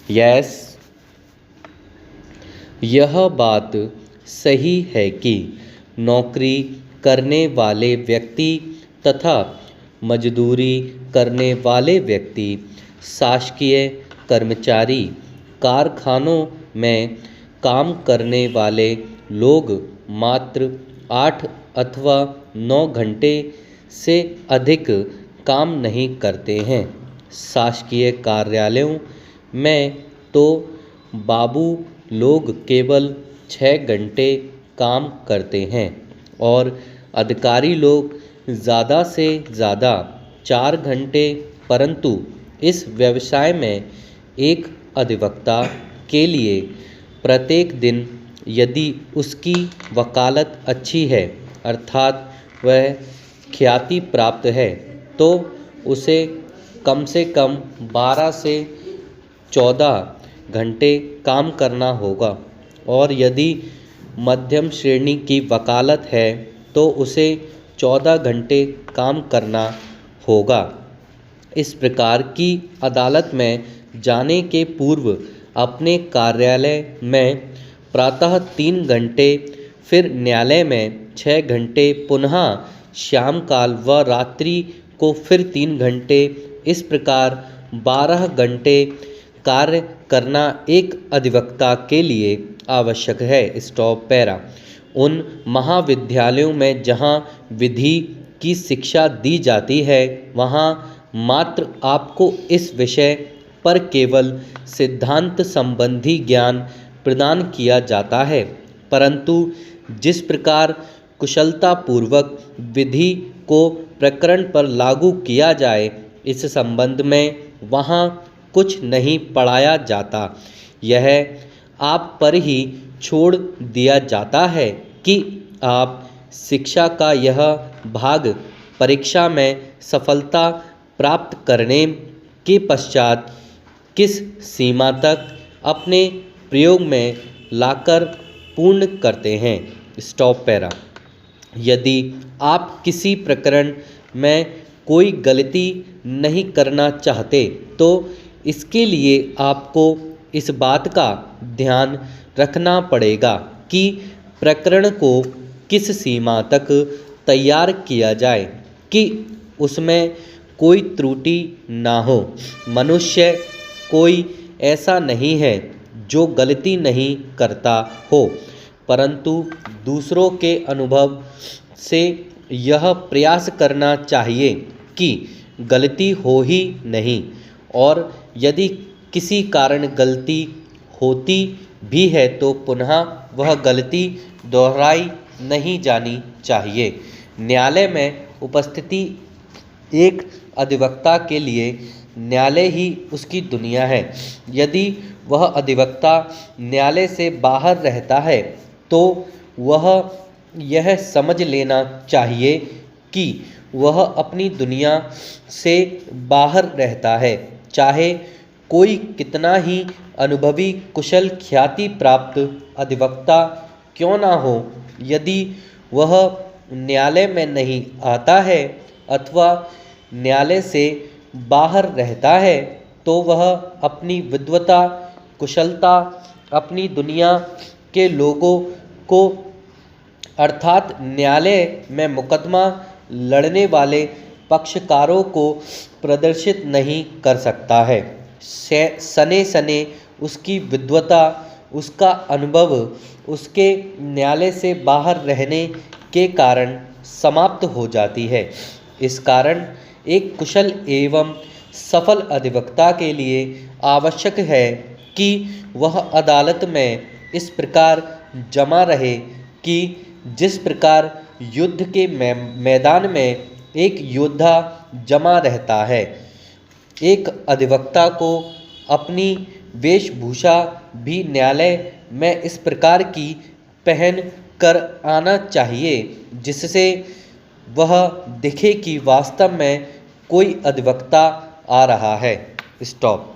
Yes, यह बात सही है कि नौकरी करने वाले व्यक्ति तथा मजदूरी करने वाले व्यक्ति, शासकीय कर्मचारी, कारखानों में काम करने वाले लोग मात्र 8 अथवा 9 घंटे से अधिक काम नहीं करते हैं। शासकीय कार्यालयों में तो बाबू लोग केवल 6 घंटे काम करते हैं और अधिकारी लोग ज़्यादा से ज़्यादा 4 घंटे। परंतु इस व्यवसाय में एक अधिवक्ता के लिए प्रत्येक दिन यदि उसकी वकालत अच्छी है अर्थात वह ख्याति प्राप्त है तो उसे कम से कम 12 से 14 घंटे काम करना होगा और यदि मध्यम श्रेणी की वकालत है तो उसे 14 घंटे काम करना होगा। इस प्रकार की अदालत में जाने के पूर्व अपने कार्यालय में प्रातः 3 घंटे, फिर न्यायालय में 6 घंटे, पुनः शाम काल व रात्रि को फिर 3 घंटे, इस प्रकार 12 घंटे कार्य करना एक अधिवक्ता के लिए आवश्यक है। Stop para. उन महाविद्यालयों में जहाँ विधि की शिक्षा दी जाती है वहाँ मात्र आपको इस विषय पर केवल सिद्धांत संबंधी ज्ञान प्रदान किया जाता है, परंतु जिस प्रकार कुशलतापूर्वक विधि को प्रकरण पर लागू किया जाए इस संबंध में वहाँ कुछ नहीं पढ़ाया जाता। यह आप पर ही छोड़ दिया जाता है कि आप शिक्षा का यह भाग परीक्षा में सफलता प्राप्त करने के पश्चात किस सीमा तक अपने प्रयोग में लाकर पूर्ण करते हैं। Stop para. यदि आप किसी प्रकरण में कोई गलती नहीं करना चाहते तो इसके लिए आपको इस बात का ध्यान रखना पड़ेगा कि प्रकरण को किस सीमा तक तैयार किया जाए कि उसमें कोई त्रुटि ना हो। मनुष्य कोई ऐसा नहीं है जो गलती नहीं करता हो, परंतु दूसरों के अनुभव से यह प्रयास करना चाहिए कि गलती हो ही नहीं, और यदि किसी कारण गलती होती भी है तो पुनः वह गलती दोहराई नहीं जानी चाहिए। न्यायालय में उपस्थिति एक अधिवक्ता के लिए न्यायालय ही उसकी दुनिया है। यदि वह अधिवक्ता न्यायालय से बाहर रहता है तो वह यह समझ लेना चाहिए कि वह अपनी दुनिया से बाहर रहता है, चाहे कोई कितना ही अनुभवी कुशल ख्याति प्राप्त अधिवक्ता क्यों ना हो। यदि वह न्यायालय में नहीं आता है अथवा न्यायालय से बाहर रहता है तो वह अपनी विद्वता कुशलता अपनी दुनिया के लोगों को अर्थात न्यायालय में मुकदमा लड़ने वाले पक्षकारों को प्रदर्शित नहीं कर सकता है। सने सने उसकी विद्वता उसका अनुभव उसके न्यायालय से बाहर रहने के कारण समाप्त हो जाती है। इस कारण एक कुशल एवं सफल अधिवक्ता के लिए आवश्यक है कि वह अदालत में इस प्रकार जमा रहे कि जिस प्रकार युद्ध के मैदान में एक योद्धा जमा रहता है। एक अधिवक्ता को अपनी वेशभूषा भी न्यायालय में इस प्रकार की पहन कर आना चाहिए जिससे वह दिखे कि वास्तव में कोई अधिवक्ता आ रहा है। स्टॉप।